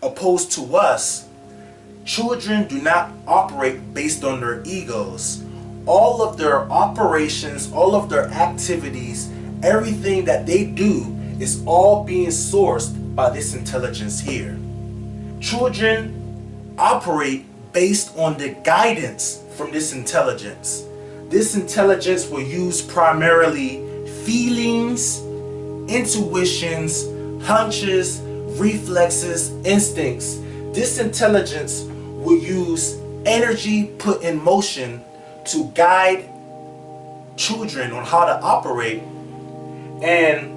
Opposed to us, children do not operate based on their egos. All of their operations, all of their activities, everything that they do is all being sourced by this intelligence here. Children operate based on the guidance from this intelligence. This intelligence will use primarily feelings, intuitions, hunches, reflexes, instincts. This intelligence will use energy put in motion to guide children on how to operate, and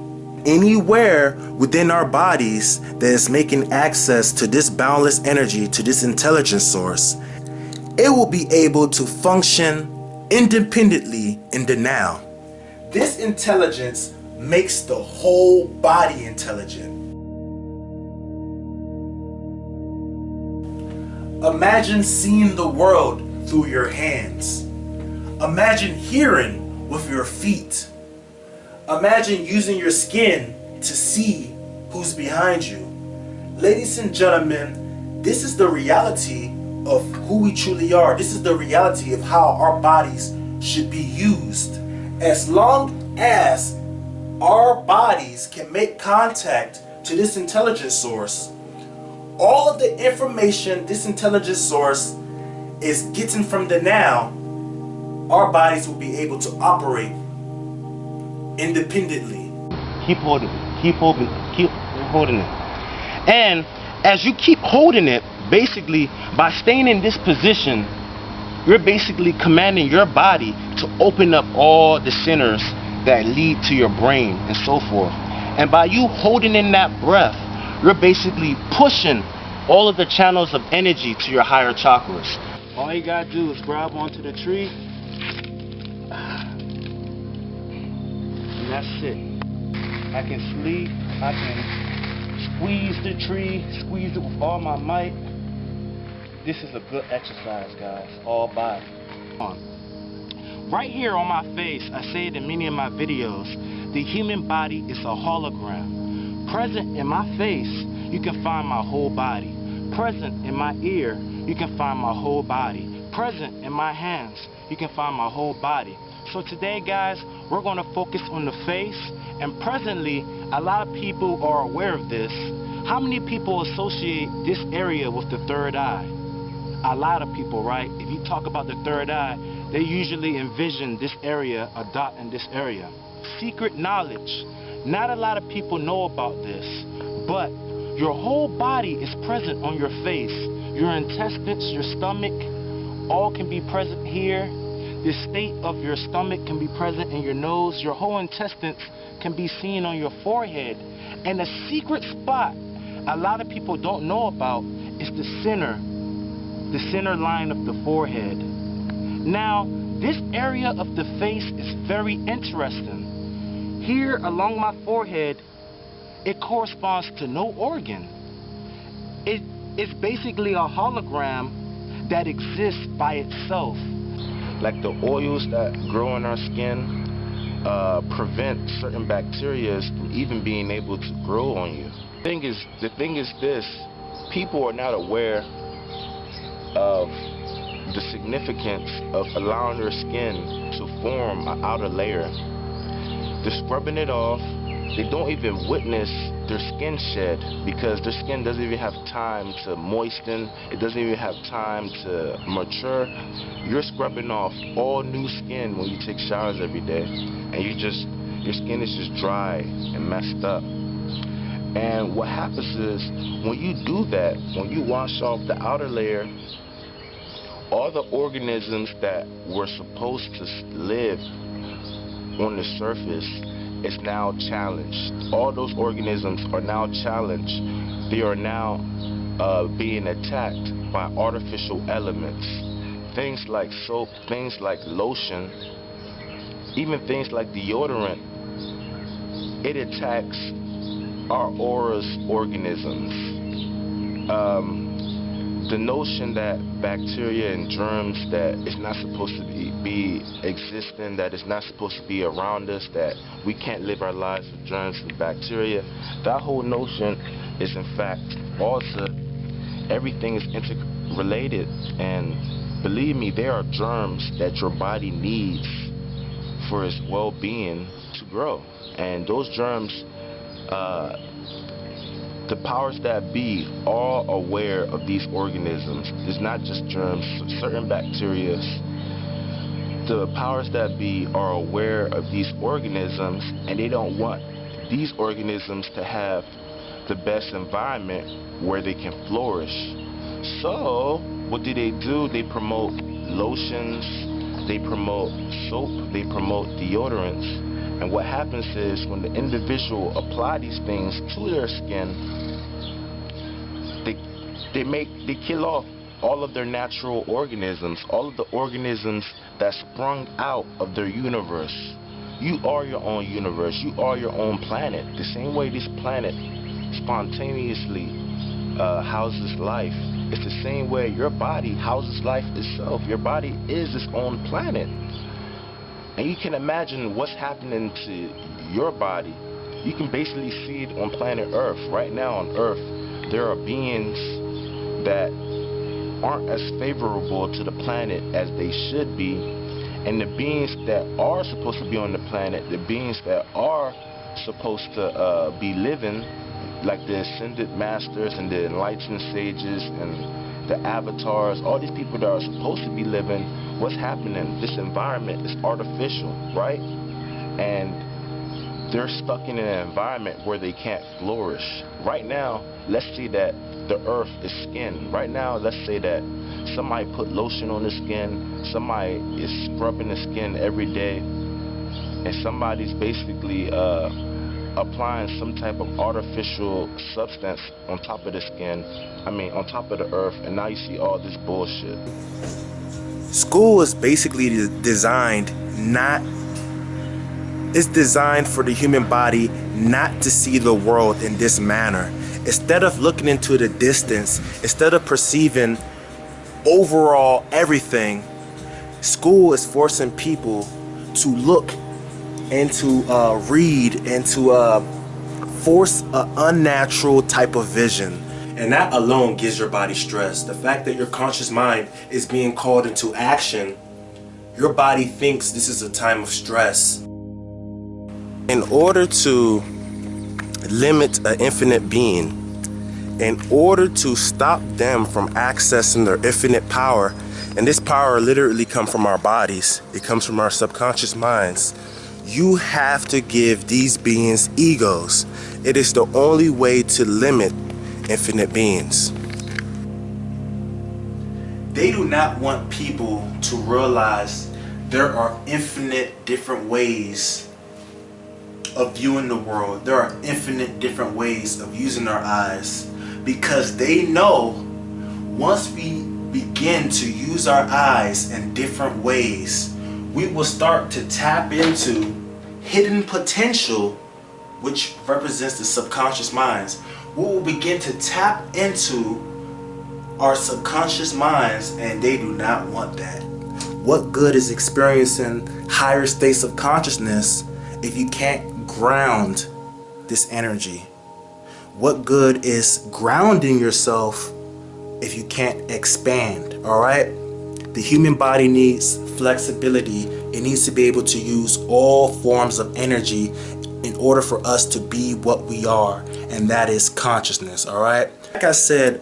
anywhere within our bodies that is making access to this boundless energy, to this intelligence source, it will be able to function independently in the now. This intelligence makes the whole body intelligent. Imagine seeing the world through your hands. Imagine hearing with your feet. Imagine using your skin to see who's behind you. Ladies and gentlemen, this is the reality of who we truly are. This is the reality of how our bodies should be used. As long as our bodies can make contact to this intelligence source, all of the information this intelligence source is getting from the now, our bodies will be able to operate independently. Keep holding it. Keep holding it. And as you keep holding it, basically, by staying in this position, you're basically commanding your body to open up all the centers that lead to your brain and so forth. And by you holding in that breath, you're basically pushing all of the channels of energy to your higher chakras. All you gotta do is grab onto the tree, and that's it. I can sleep, I can squeeze the tree, squeeze it with all my might. This is a good exercise, guys, all body. Right here on my face, I say it in many of my videos, the human body is a hologram. Present in my face, you can find my whole body. Present in my ear, you can find my whole body. Present in my hands, you can find my whole body. So today, guys, we're going to focus on the face, and presently, a lot of people are aware of this. How many people associate this area with the third eye? A lot of people, right? If you talk about the third eye, they usually envision this area, a dot in this area. Secret knowledge. Not a lot of people know about this, but your whole body is present on your face. Your intestines, your stomach, all can be present here. The state of your stomach can be present in your nose. Your whole intestines can be seen on your forehead. And a secret spot a lot of people don't know about is the center line of the forehead. Now, this area of the face is very interesting. Here along my forehead, it corresponds to no organ. It's basically a hologram that exists by itself. Like the oils that grow in our skin prevent certain bacteria from even being able to grow on you. The thing is this, people are not aware of the significance of allowing their skin to form an outer layer. They're scrubbing it off. They don't even witness their skin shed because their skin doesn't even have time to moisten. It doesn't even have time to mature. You're scrubbing off all new skin when you take showers every day, and your skin is just dry and messed up. And what happens is when you do that, when you wash off the outer layer, all the organisms that were supposed to live on the surface is now challenged. All those organisms are now challenged. They are now being attacked by artificial elements. Things like soap, things like lotion, even things like deodorant. It attacks our aura's organisms. The notion that bacteria and germs that is not supposed to be existing, that is not supposed to be around us, that we can't live our lives with germs and bacteria, that whole notion is in fact also everything is interrelated, and believe me, there are germs that your body needs for its well-being to grow. And those germs, the powers that be are aware of these organisms. It's not just germs, certain bacteria. The powers that be are aware of these organisms, and they don't want these organisms to have the best environment where they can flourish. So what do? They promote lotions, they promote soap, they promote deodorants. And what happens is, when the individual apply these things to their skin, they kill off all of their natural organisms, all of the organisms that sprung out of their universe. You are your own universe. You are your own planet. The same way this planet spontaneously houses life, it's the same way your body houses life itself. Your body is its own planet. And you can imagine what's happening to your body. You can basically see it on planet Earth. Right now on Earth, there are beings that aren't as favorable to the planet as they should be. And the beings that are supposed to be on the planet, the beings that are supposed to be living, like the ascended masters and the enlightened sages and the avatars, all these people that are supposed to be living, what's happening? This environment is artificial, right? And they're stuck in an environment where they can't flourish. Right now, let's say that the earth is skin. Right now, let's say that somebody put lotion on the skin, somebody is scrubbing the skin every day, and somebody's basically applying some type of artificial substance on top of the skin, on top of the earth, and now you see all this bullshit. School is basically designed for the human body not to see the world in this manner. Instead of looking into the distance, instead of perceiving overall everything, school is forcing people to look and to read and to force an unnatural type of vision. And that alone gives your body stress. The fact that your conscious mind is being called into action, your body thinks this is a time of stress. In order to limit an infinite being, in order to stop them from accessing their infinite power, and this power literally comes from our bodies, it comes from our subconscious minds, you have to give these beings egos. It is the only way to limit infinite beings. They do not want people to realize there are infinite different ways of viewing the world. There are infinite different ways of using our eyes, because they know once we begin to use our eyes in different ways, we will start to tap into hidden potential, which represents the subconscious minds. We will begin to tap into our subconscious minds, and they do not want that. What good is experiencing higher states of consciousness if you can't ground this energy? What good is grounding yourself if you can't expand? All right, the human body needs flexibility. It needs to be able to use all forms of energy in order for us to be what we are, and that is consciousness. All right, like I said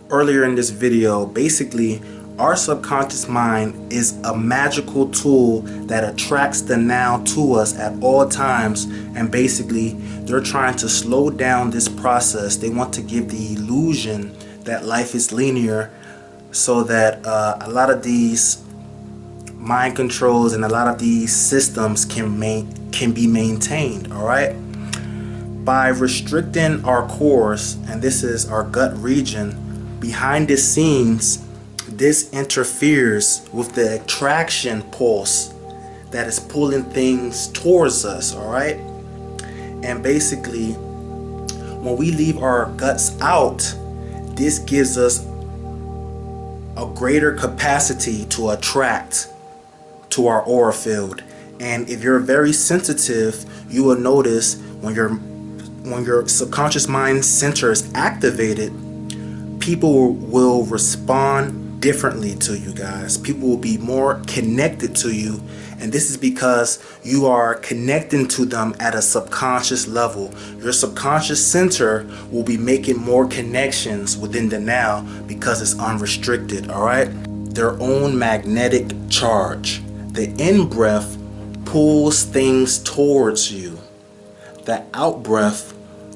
earlier in this video, basically our subconscious mind is a magical tool that attracts the now to us at all times, and basically they're trying to slow down this process. They want to give the illusion that life is linear, so that a lot of these mind controls and a lot of these systems can be maintained. All right, by restricting our cores, and this is our gut region, behind the scenes, this interferes with the attraction pulse that is pulling things towards us. All right, and basically when we leave our guts out, this gives us a greater capacity to attract to our aura field. And if you're very sensitive, you will notice when your subconscious mind center is activated, people will respond differently to you guys. People will be more connected to you, and this is because you are connecting to them at a subconscious level. Your subconscious center will be making more connections within the now because it's unrestricted, all right? Their own magnetic charge. The in-breath pulls things towards you. The out-breath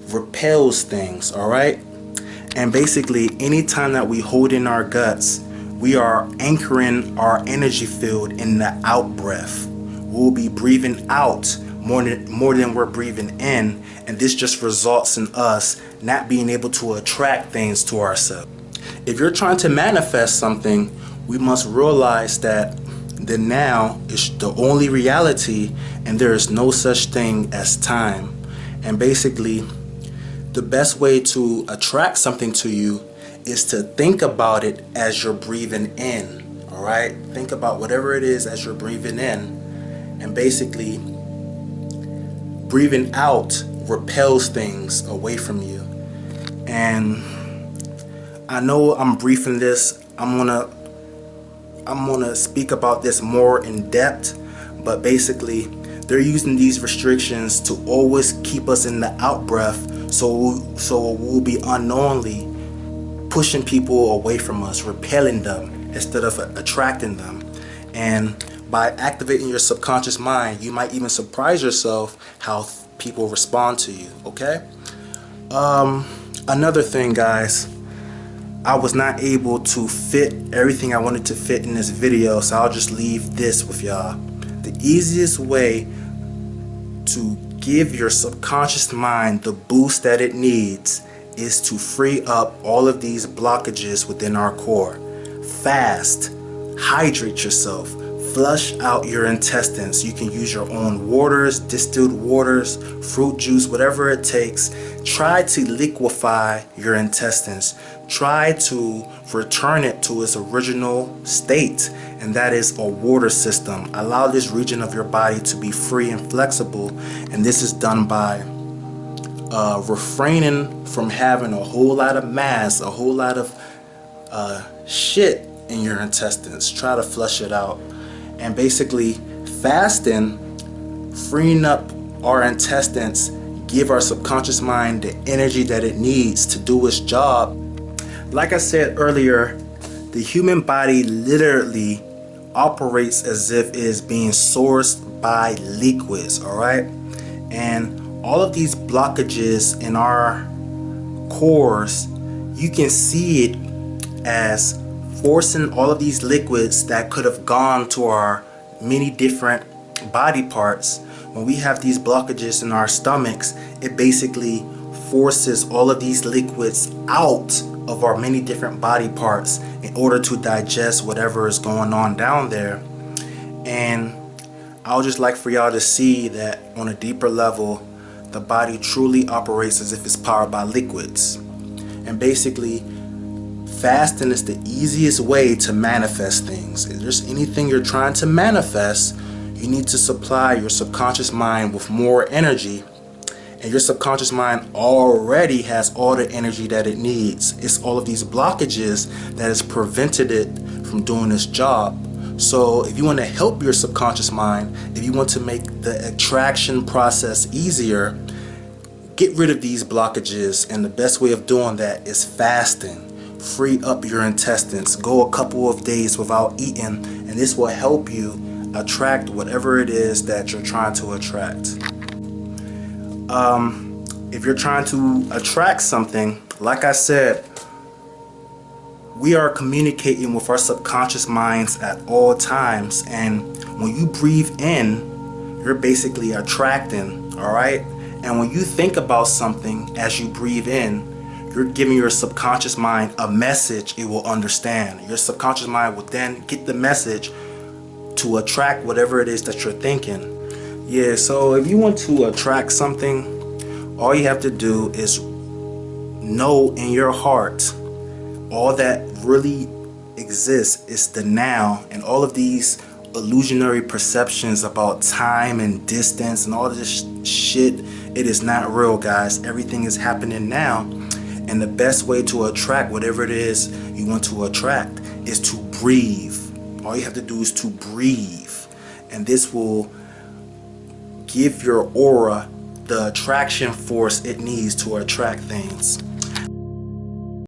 repels things, all right? And basically, anytime that we hold in our guts, we are anchoring our energy field in the out breath. We'll be breathing out more than we're breathing in, and this just results in us not being able to attract things to ourselves. If you're trying to manifest something, we must realize that the now is the only reality, and there is no such thing as time. And basically, the best way to attract something to you is to think about it as you're breathing in, all right? Think about whatever it is as you're breathing in, and basically breathing out repels things away from you. And I know I'm briefing this. I'm gonna speak about this more in depth, but basically they're using these restrictions to always keep us in the out breath, so we'll be unknowingly pushing people away from us, repelling them instead of attracting them. And by activating your subconscious mind, you might even surprise yourself how people respond to you, okay? Another thing, guys, I was not able to fit everything I wanted to fit in this video, so I'll just leave this with y'all. The easiest way to give your subconscious mind the boost that it needs is to free up all of these blockages within our core. Fast, hydrate yourself, flush out your intestines. You can use your own waters, distilled waters, fruit juice, whatever it takes. Try to liquefy your intestines. Try to return it to its original state, and that is a water system. Allow this region of your body to be free and flexible, and this is done by refraining from having a whole lot of mass, a whole lot of shit in your intestines. Try to flush it out. And basically, fasting, freeing up our intestines, give our subconscious mind the energy that it needs to do its job. Like I said earlier, the human body literally operates as if it is being sourced by liquids, all right? And all of these blockages in our cores, you can see it as forcing all of these liquids that could have gone to our many different body parts. When we have these blockages in our stomachs, it basically forces all of these liquids out of our many different body parts in order to digest whatever is going on down there. And I would just like for y'all to see that on a deeper level, the body truly operates as if it's powered by liquids. And basically, fasting is the easiest way to manifest things. If there's anything you're trying to manifest, you need to supply your subconscious mind with more energy. And your subconscious mind already has all the energy that it needs. It's all of these blockages that has prevented it from doing its job. So if you want to help your subconscious mind, if you want to make the attraction process easier, get rid of these blockages, and the best way of doing that is fasting. Free up your intestines. Go a couple of days without eating, and this will help you attract whatever it is that you're trying to attract. If you're trying to attract something, like I said, we are communicating with our subconscious minds at all times, and when you breathe in, you're basically attracting, all right? And when you think about something as you breathe in, you're giving your subconscious mind a message it will understand. Your subconscious mind will then get the message to attract whatever it is that you're thinking. Yeah, so if you want to attract something, all you have to do is know in your heart all that really exists is the now, and all of these illusionary perceptions about time and distance and all this shit, it is not real, guys. Everything is happening now, And the best way to attract whatever it is you want to attract is to breathe. All you have to do is to breathe. And this will give your aura the attraction force it needs to attract things.